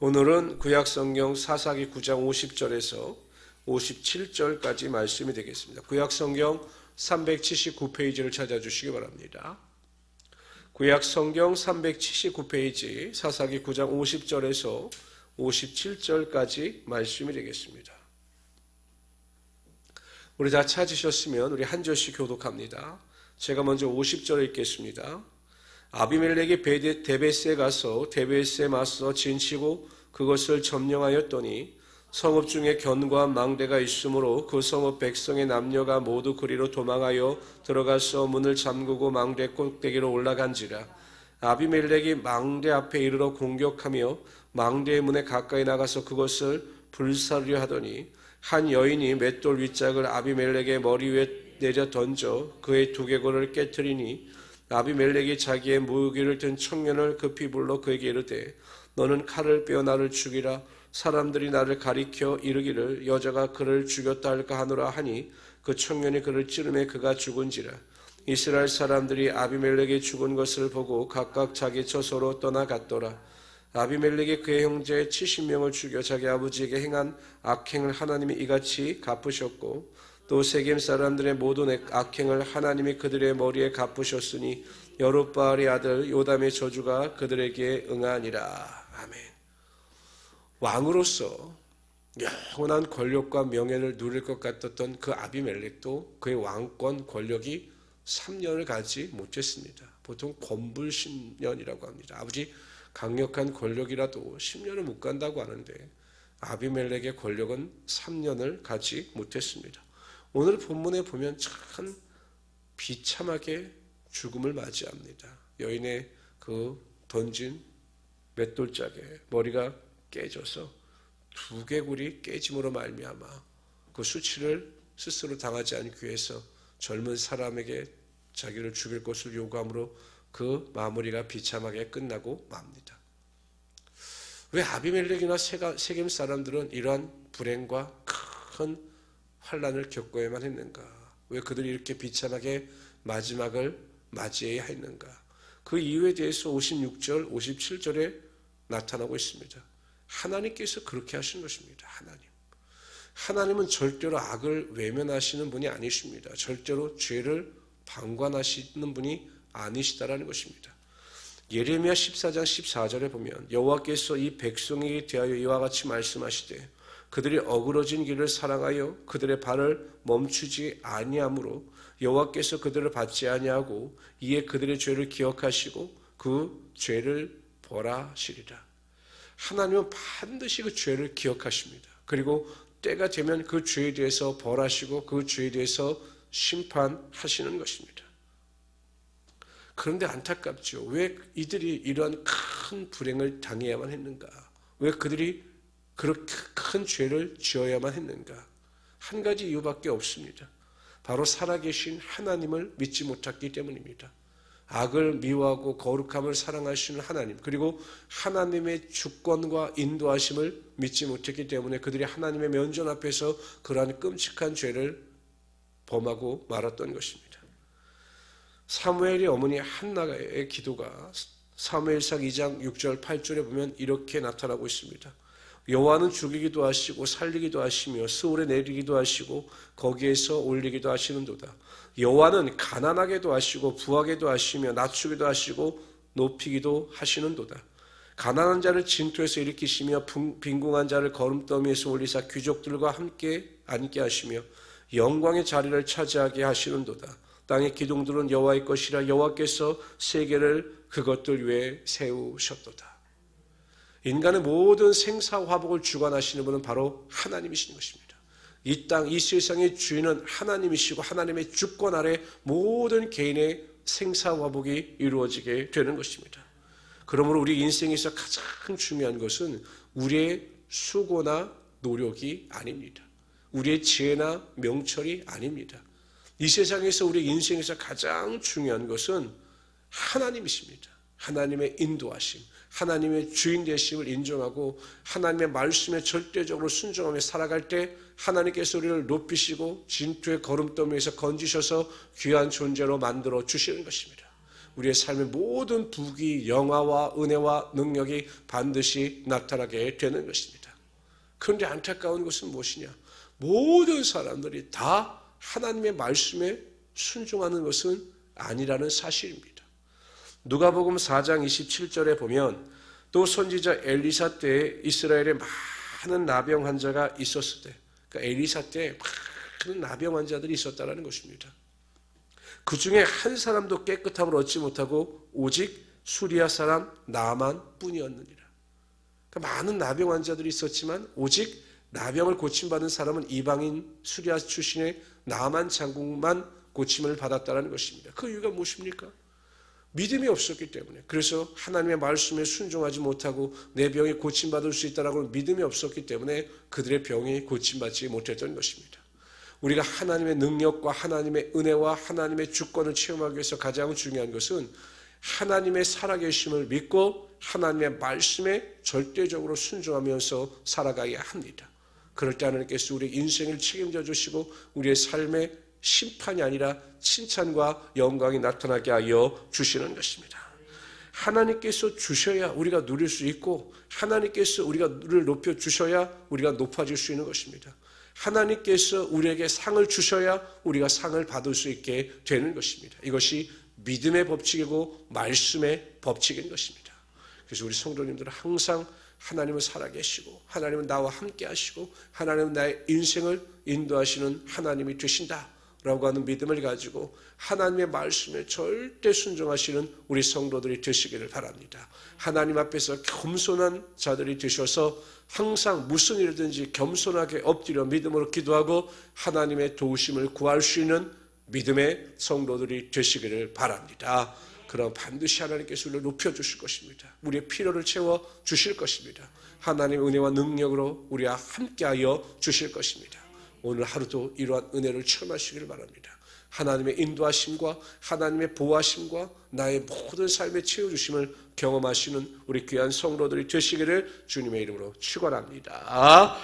오늘은 구약성경 사사기 9장 50절에서 57절까지 말씀이 되겠습니다. 구약성경 379페이지를 찾아주시기 바랍니다. 구약성경 379페이지 사사기 9장 50절에서 57절까지 말씀이 되겠습니다. 우리 다 찾으셨으면 우리 한 절씩 교독합니다. 제가 먼저 50절 읽겠습니다. 아비멜렉이 데베스에 가서 데베스에 맞서 진치고 그것을 점령하였더니 성읍 중에 견고한 망대가 있으므로 그 성읍 백성의 남녀가 모두 그리로 도망하여 들어가서 문을 잠그고 망대 꼭대기로 올라간지라. 아비멜렉이 망대 앞에 이르러 공격하며 망대의 문에 가까이 나가서 그것을 불사르려 하더니 한 여인이 맷돌 윗짝을 아비멜렉의 머리 위에 내려 던져 그의 두개골을 깨트리니 아비멜렉이 자기의 무기를 든 청년을 급히 불러 그에게 이르되 너는 칼을 빼어 나를 죽이라. 사람들이 나를 가리켜 이르기를 여자가 그를 죽였다 할까 하노라 하니 그 청년이 그를 찌르매 그가 죽은지라. 이스라엘 사람들이 아비멜렉이 죽은 것을 보고 각각 자기 처소로 떠나갔더라. 아비멜렉이 그의 형제 70명을 죽여 자기 아버지에게 행한 악행을 하나님이 이같이 갚으셨고 또 세겜 사람들의 모든 악행을 하나님이 그들의 머리에 갚으셨으니 여룻바알의 아들 요담의 저주가 그들에게 응하니라. 아멘. 왕으로서 영원한 권력과 명예를 누릴 것 같았던 그 아비멜렉도 그의 왕권 권력이 3년을 가지 못했습니다. 보통 권불 10년이라고 합니다. 아버지 강력한 권력이라도 10년을 못 간다고 하는데 아비멜렉의 권력은 3년을 가지 못했습니다. 오늘 본문에 보면 참 비참하게 죽음을 맞이합니다. 여인의 그 던진 맷돌짝에 머리가 깨져서 두개골이 깨짐으로 말미암아 그 수치를 스스로 당하지 않기 위해서 젊은 사람에게 자기를 죽일 것을 요구함으로 그 마무리가 비참하게 끝나고 맙니다. 왜 아비멜렉이나 세겜 사람들은 이러한 불행과 큰 환란을 겪어야만 했는가? 왜 그들이 이렇게 비참하게 마지막을 맞이해야 했는가? 그 이유에 대해서 56절, 57절에 나타나고 있습니다. 하나님께서 그렇게 하신 것입니다. 하나님은 절대로 악을 외면하시는 분이 아니십니다. 절대로 죄를 방관하시는 분이 아니시다라는 것입니다. 예레미야 14장 14절에 보면 여호와께서 이 백성에게 대하여 이와 같이 말씀하시되 그들이 어그러진 길을 사랑하여 그들의 발을 멈추지 아니하므로 여호와께서 그들을 받지 아니하고 이에 그들의 죄를 기억하시고 그 죄를 벌하시리라. 하나님은 반드시 그 죄를 기억하십니다. 그리고 때가 되면 그 죄에 대해서 벌하시고 그 죄에 대해서 심판하시는 것입니다. 그런데 안타깝죠. 왜 이들이 이러한 큰 불행을 당해야만 했는가? 왜 그들이 그렇게 큰 죄를 지어야만 했는가? 한 가지 이유밖에 없습니다. 바로 살아계신 하나님을 믿지 못했기 때문입니다. 악을 미워하고 거룩함을 사랑하시는 하나님, 그리고 하나님의 주권과 인도하심을 믿지 못했기 때문에 그들이 하나님의 면전 앞에서 그러한 끔찍한 죄를 범하고 말았던 것입니다. 사무엘의 어머니 한나의 기도가 사무엘상 2장 6절 8절에 보면 이렇게 나타나고 있습니다. 여호와는 죽이기도 하시고 살리기도 하시며 스올에 내리기도 하시고 거기에서 올리기도 하시는도다. 여호와는 가난하게도 하시고 부하게도 하시며 낮추기도 하시고 높이기도 하시는도다. 가난한 자를 진토에서 일으키시며 빈궁한 자를 거름더미에서 올리사 귀족들과 함께 앉게 하시며 영광의 자리를 차지하게 하시는도다. 땅의 기둥들은 여호와의 것이라 여호와께서 세계를 그것들 위에 세우셨도다. 인간의 모든 생사화복을 주관하시는 분은 바로 하나님이신 것입니다. 이 땅, 이 세상의 주인은 하나님이시고 하나님의 주권 아래 모든 개인의 생사화복이 이루어지게 되는 것입니다. 그러므로 우리 인생에서 가장 중요한 것은 우리의 수고나 노력이 아닙니다. 우리의 지혜나 명철이 아닙니다. 이 세상에서 우리 인생에서 가장 중요한 것은 하나님이십니다. 하나님의 인도하심, 하나님의 주인 되심을 인정하고 하나님의 말씀에 절대적으로 순종하며 살아갈 때 하나님께서 우리를 높이시고 진토의 거름더미에서 건지셔서 귀한 존재로 만들어 주시는 것입니다. 우리의 삶의 모든 부귀, 영화와 은혜와 능력이 반드시 나타나게 되는 것입니다. 그런데 안타까운 것은 무엇이냐? 모든 사람들이 다 하나님의 말씀에 순종하는 것은 아니라는 사실입니다. 누가복음 4장 27절에 보면 또 선지자 엘리사 때에 이스라엘에 많은 나병 환자가 있었을 때, 그러니까 엘리사 때에 많은 나병 환자들이 있었다는 것입니다. 그 중에 한 사람도 깨끗함을 얻지 못하고 오직 수리아 사람 나만 뿐이었느니라. 그러니까 많은 나병 환자들이 있었지만 오직 나병을 고침받은 사람은 이방인 수리아 출신의 나만 장군만 고침을 받았다는 것입니다. 그 이유가 무엇입니까? 믿음이 없었기 때문에. 그래서 하나님의 말씀에 순종하지 못하고 내 병이 고침받을 수 있다라고 믿음이 없었기 때문에 그들의 병이 고침받지 못했던 것입니다. 우리가 하나님의 능력과 하나님의 은혜와 하나님의 주권을 체험하기 위해서 가장 중요한 것은 하나님의 살아계심을 믿고 하나님의 말씀에 절대적으로 순종하면서 살아가야 합니다. 그럴 때 하나님께서 우리의 인생을 책임져 주시고 우리의 삶의 심판이 아니라 칭찬과 영광이 나타나게 하여 주시는 것입니다. 하나님께서 주셔야 우리가 누릴 수 있고 하나님께서 우리를 높여 주셔야 우리가 높아질 수 있는 것입니다. 하나님께서 우리에게 상을 주셔야 우리가 상을 받을 수 있게 되는 것입니다. 이것이 믿음의 법칙이고 말씀의 법칙인 것입니다. 그래서 우리 성도님들은 항상 하나님은 살아계시고 하나님은 나와 함께 하시고 하나님은 나의 인생을 인도하시는 하나님이 되신다 라고 하는 믿음을 가지고 하나님의 말씀에 절대 순종하시는 우리 성도들이 되시기를 바랍니다. 하나님 앞에서 겸손한 자들이 되셔서 항상 무슨 일이든지 겸손하게 엎드려 믿음으로 기도하고 하나님의 도우심을 구할 수 있는 믿음의 성도들이 되시기를 바랍니다. 그럼 반드시 하나님께서 우리를 높여주실 것입니다. 우리의 필요를 채워주실 것입니다. 하나님의 은혜와 능력으로 우리와 함께하여 주실 것입니다. 오늘 하루도 이러한 은혜를 체험하시기를 바랍니다. 하나님의 인도하심과 하나님의 보호하심과 나의 모든 삶의 채워주심을 경험하시는 우리 귀한 성도들이 되시기를 주님의 이름으로 축원합니다.